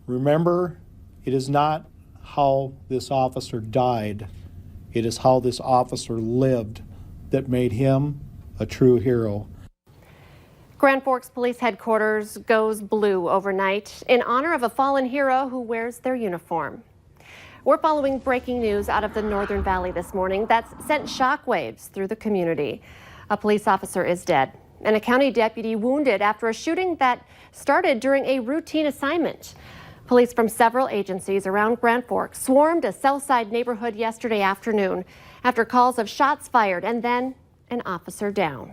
Remember, it is not how this officer died, it is how this officer lived that made him a true hero. Grand Forks Police Headquarters goes blue overnight in honor of a fallen hero who wears their uniform. We're following breaking news out of the Northern Valley this morning that's sent shockwaves through the community. A police officer is dead and a county deputy wounded after a shooting that started during a routine assignment. Police from several agencies around Grand Forks swarmed a Southside neighborhood yesterday afternoon after calls of shots fired and then an officer down.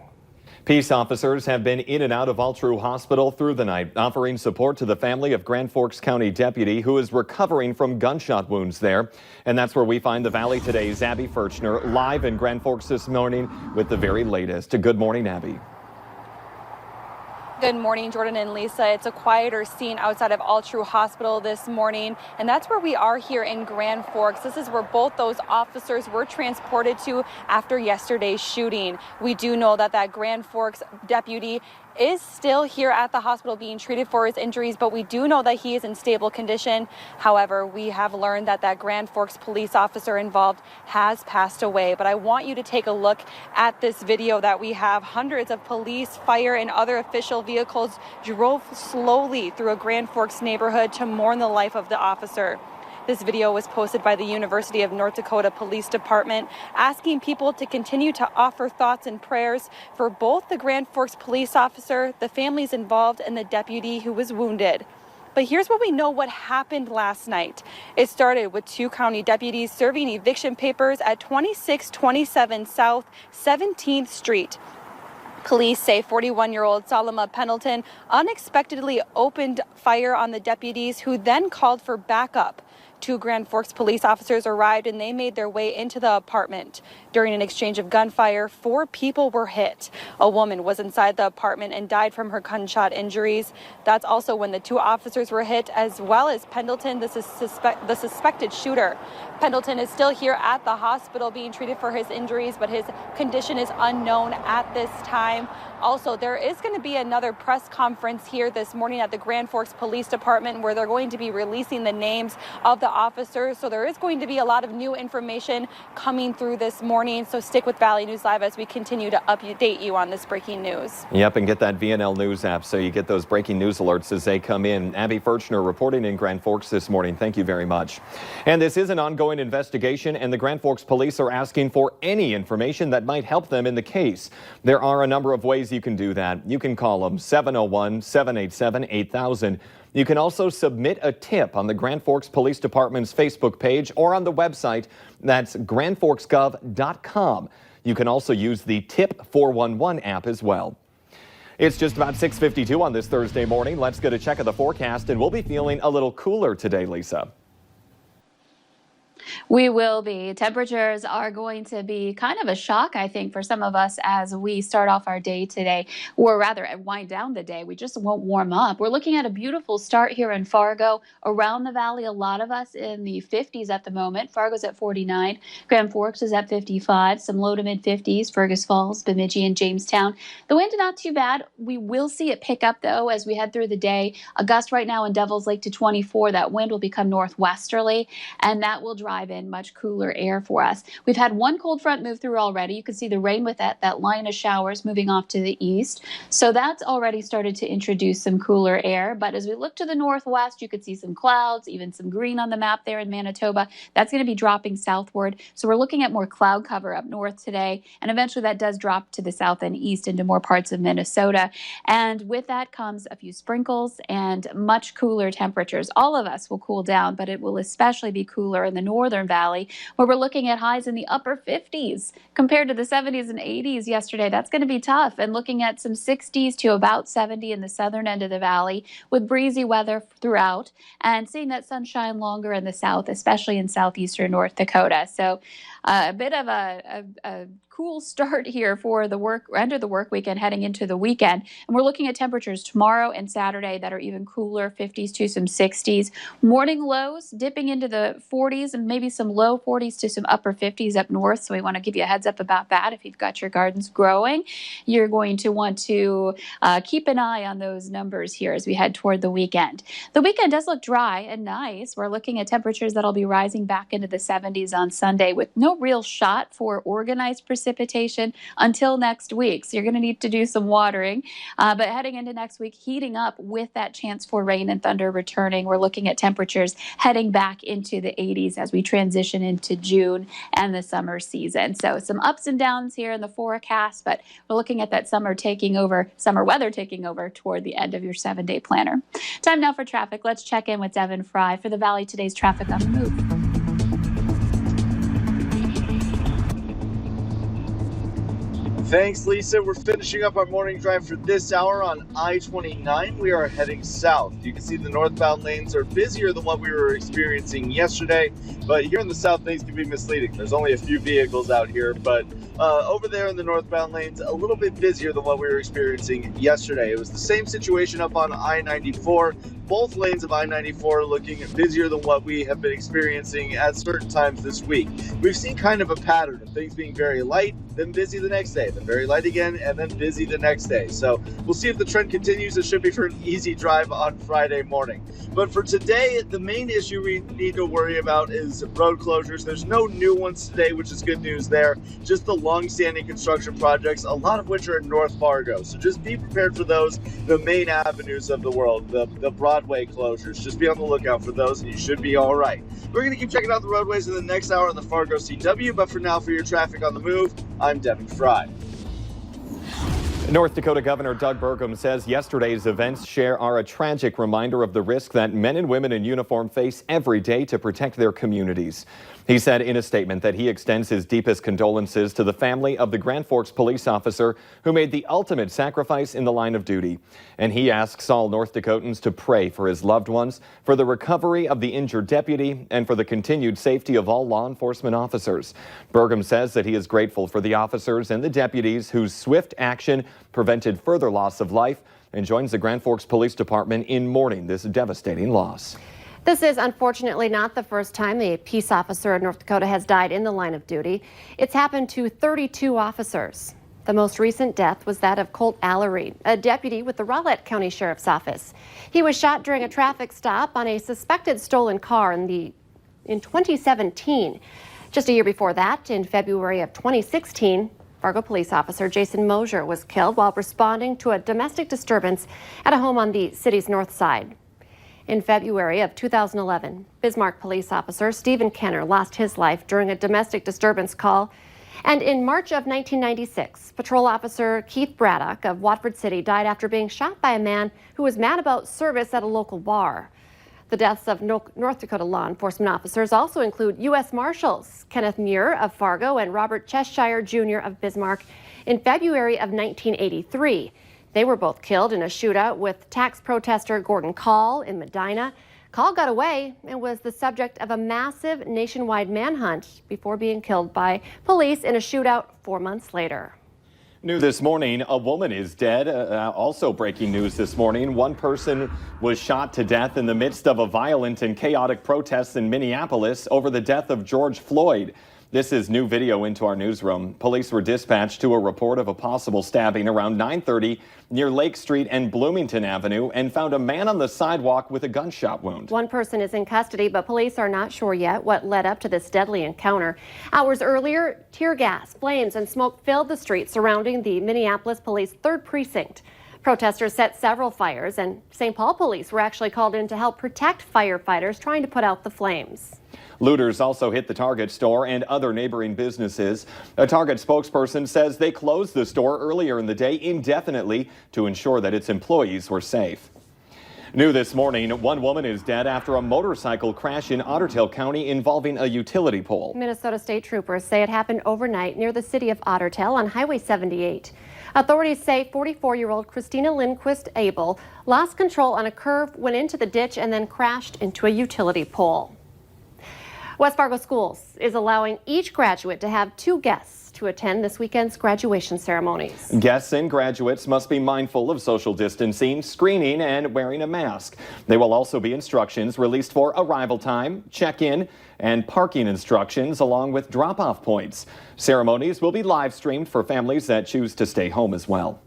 Peace officers have been in and out of Altru Hospital through the night, offering support to the family of Grand Forks County deputy who is recovering from gunshot wounds there. And that's where we find the Valley Today's Abby Furchner live in Grand Forks this morning with the very latest. Good morning, Abby. Good morning, Jordan and Lisa. It's a quieter scene outside of Altru Hospital this morning, and that's where we are here in Grand Forks. This is where both those officers were transported to after yesterday's shooting. We do know that that Grand Forks deputy is still here at the hospital being treated for his injuries, but we do know that he is in stable condition. However, we have learned that that Grand Forks police officer involved has passed away. But I want you to take a look at this video that we have. Hundreds of police, fire, and other official vehicles drove slowly through a Grand Forks neighborhood to mourn the life of the officer. This video was posted by the University of North Dakota Police Department, asking people to continue to offer thoughts and prayers for both the Grand Forks police officer, the families involved, and the deputy who was wounded. But here's what we know what happened last night. It started with two county deputies serving eviction papers at 2627 South 17th Street. Police say 41-year-old Salama Pendleton unexpectedly opened fire on the deputies, who then called for backup. Two Grand Forks police officers arrived and they made their way into the apartment. During an exchange of gunfire, 4 people were hit. A woman was inside the apartment and died from her gunshot injuries. That's also when the 2 officers were hit, as well as Pendleton, the suspected shooter. Pendleton is still here at the hospital being treated for his injuries, but his condition is unknown at this time. Also, there is going to be another press conference here this morning at the Grand Forks Police Department where they're going to be releasing the names of the officers. So there is going to be a lot of new information coming through this morning. So stick with Valley News Live as we continue to update you on this breaking news. Yep, and get that VNL News app so you get those breaking news alerts as they come in. Abby Furchner reporting in Grand Forks this morning. Thank you very much. And this is an ongoing investigation, and the Grand Forks police are asking for any information that might help them in the case. There are a number of ways you can do that. You can call them 701-787-8000. You can also submit a tip on the Grand Forks Police Department's Facebook page or on the website. That's grandforksgov.com. You can also use the Tip 411 app as well. It's just about 6:52 on this Thursday morning. Let's get a check of the forecast, and we'll be feeling a little cooler today, Lisa. We will be. Temperatures are going to be kind of a shock, I think, for some of us as we start off our day today, or rather wind down the day. We just won't warm up. We're looking at a beautiful start here in Fargo. Around the valley, a lot of us in the 50s at the moment. Fargo's at 49. Grand Forks is at 55. Some low to mid 50s. Fergus Falls, Bemidji, and Jamestown. The wind not too bad. We will see it pick up, though, as we head through the day. A gust right now in Devil's Lake to 24. That wind will become northwesterly, and that will drive in much cooler air for us. We've had one cold front move through already. You can see the rain with that line of showers moving off to the east. So that's already started to introduce some cooler air. But as we look to the northwest, you could see some clouds, even some green on the map there in Manitoba. That's going to be dropping southward. So we're looking at more cloud cover up north today. And eventually that does drop to the south and east into more parts of Minnesota. And with that comes a few sprinkles and much cooler temperatures. All of us will cool down, but it will especially be cooler in the northern valley, where we're looking at highs in the upper 50s compared to the 70s and 80s yesterday. That's going to be tough. And looking at some 60s to about 70 in the southern end of the valley with breezy weather throughout, and seeing that sunshine longer in the south, especially in southeastern North Dakota. So a bit of a cool start here for the end of the work weekend heading into the weekend. And we're looking at temperatures tomorrow and Saturday that are even cooler, 50s to some 60s. Morning lows dipping into the 40s and maybe some low 40s to some upper 50s up north. So we want to give you a heads up about that. If you've got your gardens growing, you're going to want to keep an eye on those numbers here as we head toward the weekend. The weekend does look dry and nice. We're looking at temperatures that'll be rising back into the 70s on Sunday with no real shot for organized precipitation until next week. So you're going to need to do some watering. But heading into next week, heating up with that chance for rain and thunder returning. We're looking at temperatures heading back into the 80s as we transition into June and the summer season. So some ups and downs here in the forecast, but we're looking at that summer weather taking over toward the end of your 7-day planner. Time now for traffic. Let's check in with Devin Fry for the Valley Today's Traffic on the Move. Thanks, Lisa. We're finishing up our morning drive for this hour on I-29. We are heading south. You can see the northbound lanes are busier than what we were experiencing yesterday, but here in the south, things can be misleading. There's only a few vehicles out here, but over there in the northbound lanes, a little bit busier than what we were experiencing yesterday. It was the same situation up on I-94. Both lanes of I-94 looking busier than what we have been experiencing at certain times this week. We've seen kind of a pattern of things being very light, then busy the next day, then very light again, and then busy the next day. So we'll see if the trend continues. It should be for an easy drive on Friday morning. But for today, the main issue we need to worry about is road closures. There's no new ones today, which is good news there. Just the long-standing construction projects, a lot of which are in North Fargo. So just be prepared for those, the main avenues of the world, the Broadway closures. Just be on the lookout for those, and you should be all right. We're going to keep checking out the roadways in the next hour on the Fargo CW, but for now, for your traffic on the move, I'm Devin Fry. North Dakota Governor Doug Burgum says yesterday's events are a tragic reminder of the risk that men and women in uniform face every day to protect their communities. He said in a statement that he extends his deepest condolences to the family of the Grand Forks police officer who made the ultimate sacrifice in the line of duty. And he asks all North Dakotans to pray for his loved ones, for the recovery of the injured deputy, and for the continued safety of all law enforcement officers. Burgum says that he is grateful for the officers and the deputies whose swift action prevented further loss of life, and joins the Grand Forks Police Department in mourning this devastating loss. This is unfortunately not the first time a peace officer in North Dakota has died in the line of duty. It's happened to 32 officers. The most recent death was that of Colt Allery, a deputy with the Rowlett County Sheriff's Office. He was shot during a traffic stop on a suspected stolen car in 2017. Just a year before that, in February of 2016, Fargo police officer Jason Mosier was killed while responding to a domestic disturbance at a home on the city's north side. In February of 2011, Bismarck police officer Stephen Kenner lost his life during a domestic disturbance call. And in March of 1996, patrol officer Keith Braddock of Watford City died after being shot by a man who was mad about service at a local bar. The deaths of North Dakota law enforcement officers also include U.S. Marshals Kenneth Muir of Fargo and Robert Cheshire Jr. of Bismarck in February of 1983. They were both killed in a shootout with tax protester Gordon Call in Medina. Call got away and was the subject of a massive nationwide manhunt before being killed by police in a shootout 4 months later. New this morning, a woman is dead. Also breaking news this morning, one person was shot to death in the midst of a violent and chaotic protest in Minneapolis over the death of George Floyd. This is new video into our newsroom. Police were dispatched to a report of a possible stabbing around 9:30 near Lake Street and Bloomington Avenue and found a man on the sidewalk with a gunshot wound. One person is in custody, but police are not sure yet what led up to this deadly encounter. Hours earlier, tear gas, flames, and smoke filled the streets surrounding the Minneapolis Police 3rd Precinct. Protesters set several fires, and St. Paul police were actually called in to help protect firefighters trying to put out the flames. Looters also hit the Target store and other neighboring businesses. A Target spokesperson says they closed the store earlier in the day indefinitely to ensure that its employees were safe. New this morning, one woman is dead after a motorcycle crash in Otter Tail County involving a utility pole. Minnesota state troopers say it happened overnight near the city of Otter Tail on Highway 78. Authorities say 44-year-old Christina Lindquist Abel lost control on a curve, went into the ditch, and then crashed into a utility pole. West Fargo Schools is allowing each graduate to have 2 guests to attend this weekend's graduation ceremonies. Guests and graduates must be mindful of social distancing, screening, and wearing a mask. There will also be instructions released for arrival time, check-in, and parking instructions, along with drop-off points. Ceremonies will be live streamed for families that choose to stay home as well.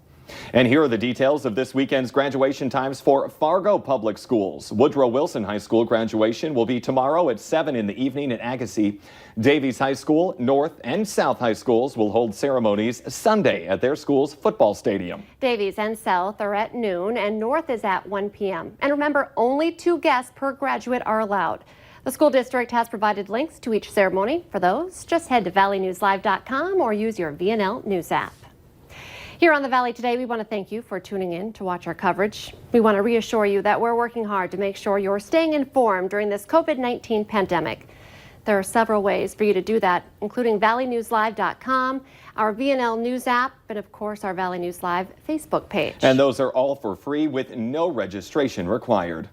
And here are the details of this weekend's graduation times for Fargo Public Schools. Woodrow Wilson High School graduation will be tomorrow at 7 in the evening at Agassiz. Davies High School, North and South High Schools will hold ceremonies Sunday at their school's football stadium. Davies and South are at noon and North is at 1 p.m. And remember, only 2 guests per graduate are allowed. The school district has provided links to each ceremony. For those, just head to valleynewslive.com or use your VNL News app. Here on the Valley Today, we want to thank you for tuning in to watch our coverage. We want to reassure you that we're working hard to make sure you're staying informed during this COVID-19 pandemic. There are several ways for you to do that, including valleynewslive.com, our VNL News app, and of course our Valley News Live Facebook page. And those are all for free with no registration required.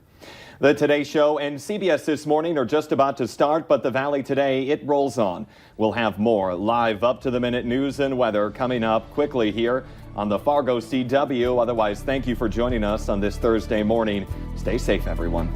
The Today Show and CBS This Morning are just about to start, but the Valley Today, it rolls on. We'll have more live up-to-the-minute news and weather coming up quickly here on the Fargo CW. Otherwise, thank you for joining us on this Thursday morning. Stay safe, everyone.